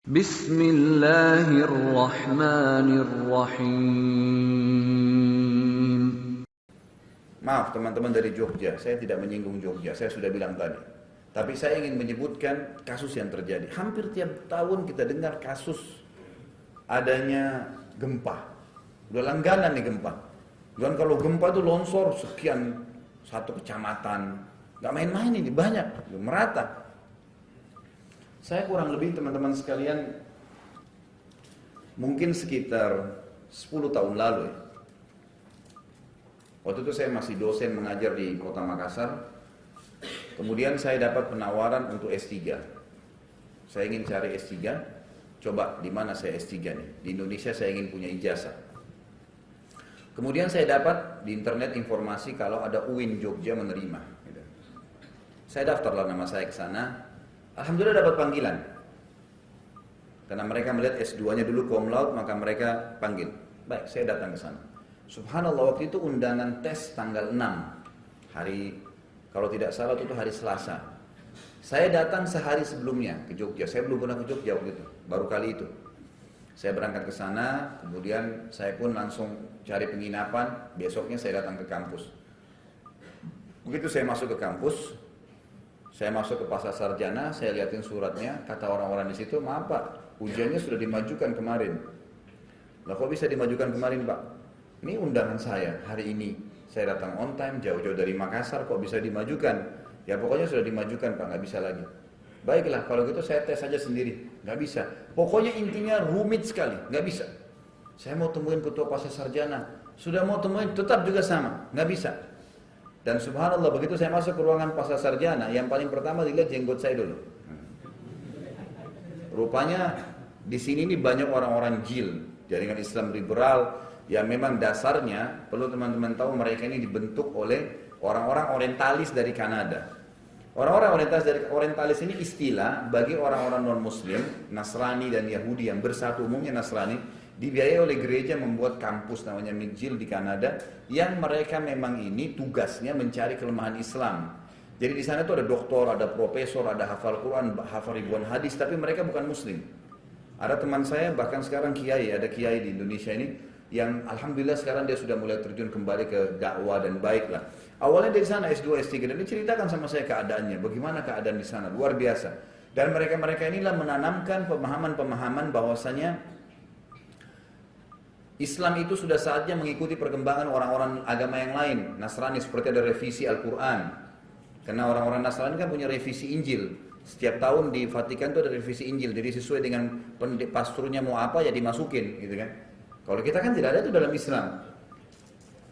Bismillahirrahmanirrahim. Maaf teman-teman dari Jogja, saya tidak menyinggung Jogja, saya sudah bilang tadi. Tapi saya ingin menyebutkan kasus yang terjadi. Hampir tiap tahun kita dengar kasus adanya gempa. Udah langganan nih gempa. Dan kalau gempa itu longsor sekian satu kecamatan. Gak main-main ini, banyak, merata. Saya kurang lebih teman-teman sekalian mungkin sekitar 10 tahun lalu ya. Waktu itu saya masih dosen mengajar di kota Makassar. Kemudian saya dapat penawaran untuk S3. Saya ingin cari S3. Coba di mana saya S3 nih? Di Indonesia saya ingin punya ijazah. Kemudian saya dapat di internet informasi kalau ada UIN Jogja menerima. Saya daftarlah nama saya ke sana. Alhamdulillah dapat panggilan. Karena mereka melihat S2-nya dulu cum laude, maka mereka panggil. Baik, saya datang ke sana. Subhanallah, waktu itu undangan tes tanggal 6. Hari, kalau tidak salah itu hari Selasa. Saya datang sehari sebelumnya ke Jogja. Saya belum pernah ke Jogja waktu itu, baru kali itu. Saya berangkat ke sana, kemudian saya pun langsung cari penginapan. Besoknya saya datang ke kampus. Begitu saya masuk ke kampus, saya masuk ke Pasar Sarjana, saya lihatin suratnya, kata orang-orang di situ, maaf Pak, ujiannya sudah dimajukan kemarin. Lah kok bisa dimajukan kemarin Pak? Ini undangan saya hari ini. Saya datang on time, jauh-jauh dari Makassar, kok bisa dimajukan? Ya pokoknya sudah dimajukan Pak, nggak bisa lagi. Baiklah, kalau gitu saya tes saja sendiri. Nggak bisa. Pokoknya intinya rumit sekali, nggak bisa. Saya mau temuin ketua Pasar Sarjana, sudah mau temuin, tetap juga sama, nggak bisa. Dan subhanallah, begitu saya masuk ke ruangan Pasar Sarjana, yang paling pertama dilihat jenggot saya dulu. Rupanya di sini ini banyak orang-orang JIL, jaringan Islam liberal, yang memang dasarnya, perlu teman-teman tahu, mereka ini dibentuk oleh orang-orang orientalis dari Kanada. Orang-orang orientalis ini istilah bagi orang-orang non-muslim, Nasrani dan Yahudi yang bersatu, umumnya Nasrani, dibiayai oleh gereja membuat kampus namanya McGill di Kanada, yang mereka memang ini tugasnya mencari kelemahan Islam. Jadi di sana itu ada doktor, ada profesor, ada hafal Quran, hafal ribuan hadis, tapi mereka bukan muslim. Ada teman saya bahkan sekarang kiai, ada kiai di Indonesia ini yang alhamdulillah sekarang dia sudah mulai terjun kembali ke dakwah dan baiklah. Awalnya dari sana S2, S3 dan diceritakan sama saya keadaannya, bagaimana keadaan di sana, luar biasa. Dan mereka-mereka inilah menanamkan pemahaman-pemahaman bahwasanya Islam itu sudah saatnya mengikuti perkembangan orang-orang agama yang lain. Nasrani seperti ada revisi Al-Quran. Karena orang-orang Nasrani kan punya revisi Injil. Setiap tahun di Vatikan itu ada revisi Injil. Jadi sesuai dengan pasturnya mau apa ya dimasukin, gitu kan. Kalau kita kan tidak ada itu dalam Islam.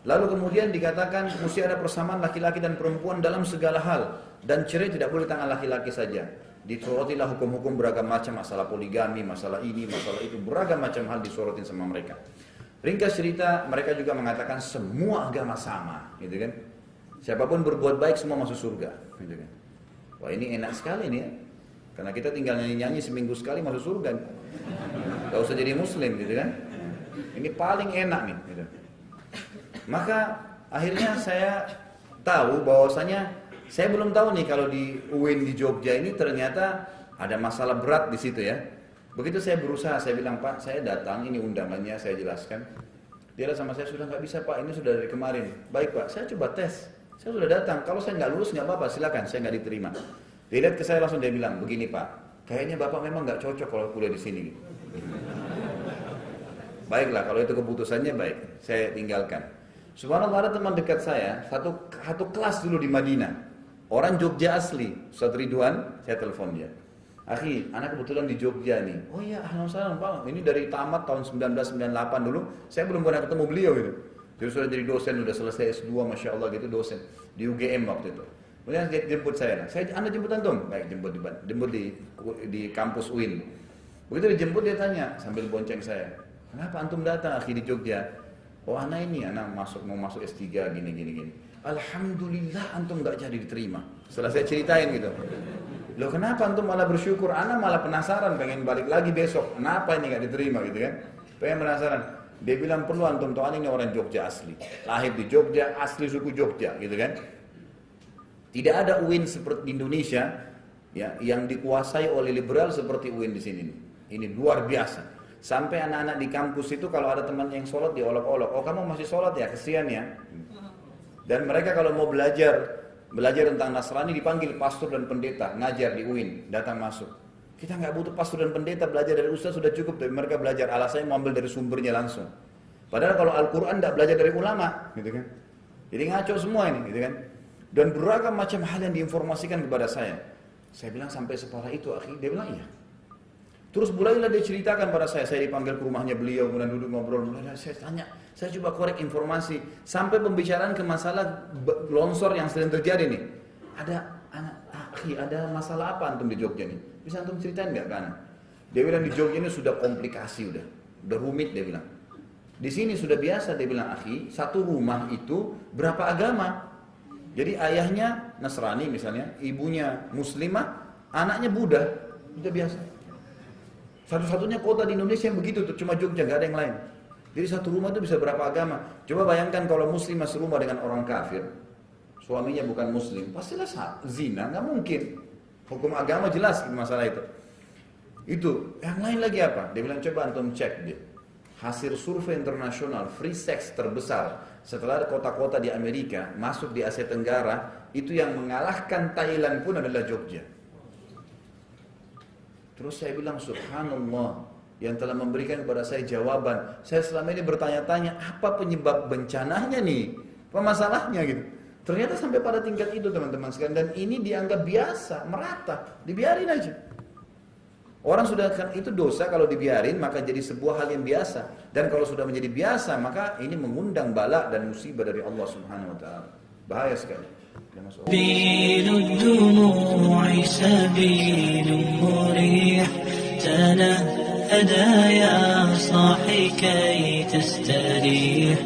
Lalu kemudian dikatakan mesti ada persamaan laki-laki dan perempuan dalam segala hal. Dan cerai tidak boleh tangan laki-laki saja. Disorotilah hukum-hukum beragam macam, masalah poligami, masalah ini, masalah itu, beragam macam hal disorotin sama mereka. Ringkas cerita, mereka juga mengatakan semua agama sama, gitu kan? Siapapun berbuat baik semua masuk surga, gitu kan? Wah ini enak sekali nih ya, karena kita tinggal nyanyi-nyanyi seminggu sekali masuk surga, gak usah jadi muslim, gitu kan? Ini paling enak nih, gitu. Maka akhirnya saya tahu bahwasanya saya belum tahu nih kalau di UIN di Jogja ini ternyata ada masalah berat di situ ya. Begitu saya berusaha, saya bilang Pak, saya datang, ini undangannya, saya jelaskan. Dia sama saya, sudah nggak bisa Pak, ini sudah dari kemarin. Baik Pak, saya coba tes, saya sudah datang. Kalau saya nggak lulus nggak apa-apa, silakan, saya nggak diterima. Dia lihat ke saya langsung dia bilang, begini Pak, kayaknya Bapak memang nggak cocok kalau kuliah di sini. Baiklah, kalau itu keputusannya baik, saya tinggalkan. Subhanallah, ada teman dekat saya, satu kelas dulu di Madinah. Orang Jogja asli, Ustaz Ridwan, saya telepon dia. Akhi, anak kebetulan di Jogja nih. Oh iya, alhamdulillah Pak. Ini dari tamat tahun 1998 dulu. Saya belum pernah ketemu beliau gitu. Jadi sudah jadi dosen, sudah selesai S2, Masya Allah gitu, dosen. Di UGM waktu itu. Kemudian dia jemput saya. Anda jemput antum? Baik, jemput di kampus UIN. Begitu dijemput dia tanya, sambil bonceng saya. Kenapa antum datang akhi di Jogja? Oh anak ini, anak mau masuk S3 gini. Alhamdulillah antum gak jadi diterima. Setelah saya ceritain gitu. Loh kenapa antum malah bersyukur? Anak malah penasaran, pengen balik lagi besok. Kenapa ini gak diterima gitu kan? Pengen penasaran. Dia bilang perlu antum tahu ini orang Jogja asli. Lahir di Jogja, asli suku Jogja gitu kan? Tidak ada UIN seperti di Indonesia ya, yang dikuasai oleh liberal seperti UIN di sini. Ini luar biasa. Sampai anak-anak di kampus itu kalau ada teman yang sholat diolok-olok. Oh kamu masih sholat ya, kesian ya. Dan mereka kalau mau belajar tentang Nasrani dipanggil pastor dan pendeta, ngajar di UIN, datang masuk. Kita nggak butuh pastor dan pendeta, belajar dari ustaz sudah cukup, tapi mereka belajar alasannya mau ambil dari sumbernya langsung. Padahal kalau Al-Quran tidak belajar dari ulama, gitu kan. Jadi ngaco semua ini, gitu kan. Dan beragam macam hal yang diinformasikan kepada saya. Saya bilang sampai separah itu, akhi. Dia bilang iya. Terus mulailah dia ceritakan pada saya dipanggil ke rumahnya beliau, kemudian duduk ngobrol, mulailah saya tanya, saya coba korek informasi, sampai pembicaraan ke masalah longsor yang sedang terjadi nih. Ada masalah apa antum di Jogja nih? Bisa antum ceritain nggak kan? Dia bilang di Jogja ini sudah komplikasi, udah rumit dia bilang. Di sini sudah biasa dia bilang, akhi, satu rumah itu berapa agama? Jadi ayahnya Nasrani misalnya, ibunya Muslimah, anaknya Buddha, sudah biasa. Satu-satunya kota di Indonesia yang begitu tuh, cuma Jogja, gak ada yang lain. Jadi satu rumah itu bisa berapa agama. Coba bayangkan kalau muslim masuk rumah dengan orang kafir, suaminya bukan muslim, pastilah zina, gak mungkin. Hukum agama jelas masalah itu. Itu, yang lain lagi apa? Dia bilang coba antum cek dia. Hasil survei internasional free sex terbesar setelah kota-kota di Amerika masuk di Asia Tenggara, itu yang mengalahkan Thailand pun adalah Jogja. Terus saya bilang subhanallah, yang telah memberikan kepada saya jawaban. Saya selama ini bertanya-tanya apa penyebab bencananya nih, apa masalahnya gitu. Ternyata sampai pada tingkat itu teman-teman sekalian, dan ini dianggap biasa, merata, dibiarin aja. Orang sudah itu dosa kalau dibiarin, maka jadi sebuah hal yang biasa. Dan kalau sudah menjadi biasa, maka ini mengundang bala dan musibah dari Allah Subhanahu wa taala. Bahaya sekali. سبيل الدموع سبيل مريح تنهدى يا صاحي كي تستريح